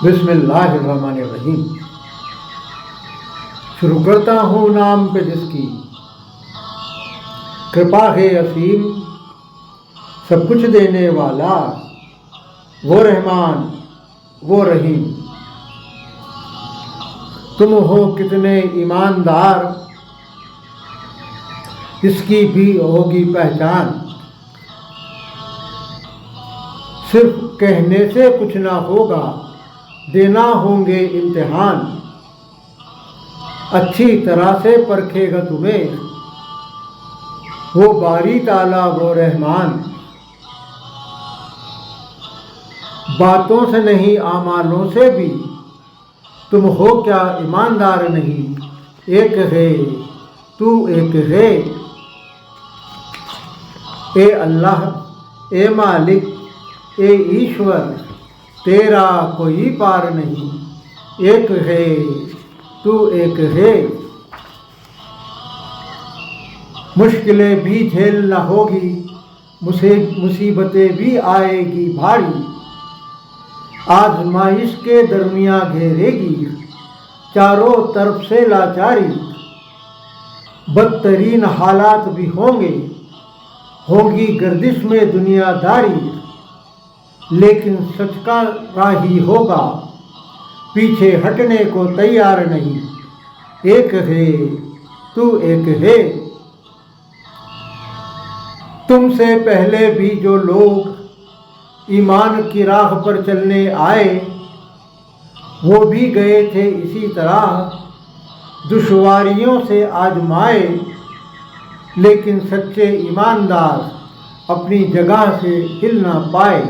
बिस्मिल्लाहिर्रहमानिर्रहीम। शुरू करता हूँ नाम पे जिसकी कृपा है असीम, सब कुछ देने वाला वो रहमान वो रहीम। तुम हो कितने ईमानदार इसकी भी होगी पहचान। सिर्फ कहने से कुछ ना होगा, देना होंगे इम्तिहान। अच्छी तरह से परखेगा तुम्हें वो बारी ताला वो रहमान। बातों से नहीं आमालों से भी तुम हो क्या ईमानदार नहीं। एक है तू एक है, ए अल्लाह ए मालिक ए ईश्वर, तेरा कोई पार नहीं। एक है तू एक है, मुश्किलें भी झेलना होगी, मुसीबतें भी आएगी भारी। आजमाइश के दरमियाँ घेरेगी चारों तरफ से लाचारी। बदतरीन हालात भी होंगी गर्दिश में दुनियादारी। लेकिन सच का राही होगा, पीछे हटने को तैयार नहीं। एक है तू एक है, तुमसे पहले भी जो लोग ईमान की राह पर चलने आए वो भी गए थे इसी तरह, दुश्वारियों से आजमाए। लेकिन सच्चे ईमानदार अपनी जगह से हिल ना पाए।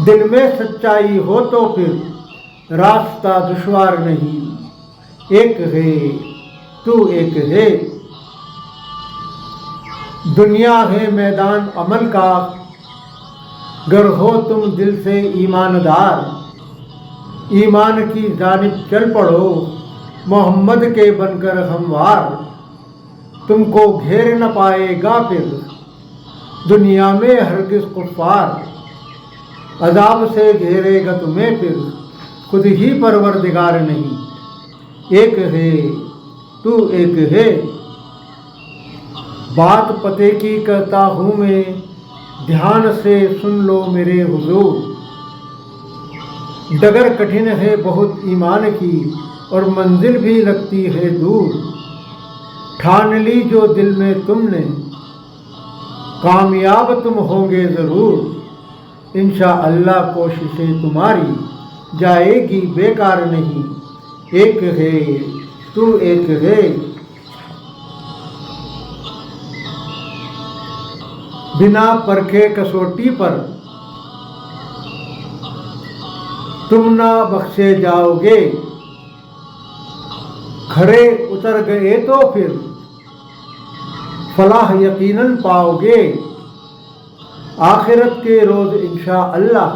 दिल में सच्चाई हो तो फिर रास्ता दुश्वार नहीं। एक है तू एक है, दुनिया है मैदान अमल का, गर हो तुम दिल से ईमानदार। ईमान की जानिब चल पड़ो, मोहम्मद के बनकर हमवार। तुमको घेर न पाएगा फिर दुनिया में हरगिज़ कुफ़ार। अज़ाब से घेरेगा तुम्हें फिर खुद ही परवरदिगार नहीं। एक है तू एक है, बात पते की करता हूँ मैं, ध्यान से सुन लो मेरे हुजूर। डगर कठिन है बहुत ईमान की और मंजिल भी लगती है दूर। ठान ली जो दिल में तुमने, कामयाब तुम होंगे ज़रूर। इंशाअल्लाह कोशिशें तुम्हारी जाएगी बेकार नहीं। एक है तू एक है, बिना परखे कसौटी पर तुम ना बख्शे जाओगे। खड़े उतर गए तो फिर फलाह यकीनन पाओगे। आखिरत के रोज़ इंशाअल्लाह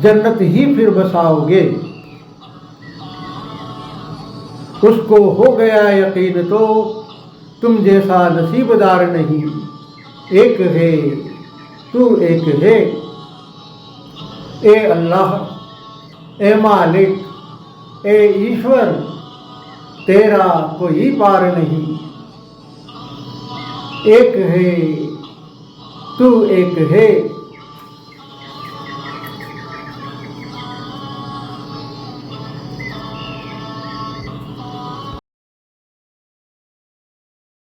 जन्नत ही फिर बसाओगे। उसको हो गया यकीन तो तुम जैसा नसीबदार नहीं। एक है तू एक है, ए अल्लाह ए मालिक ए ईश्वर, तेरा कोई पार नहीं। एक है तू एक है।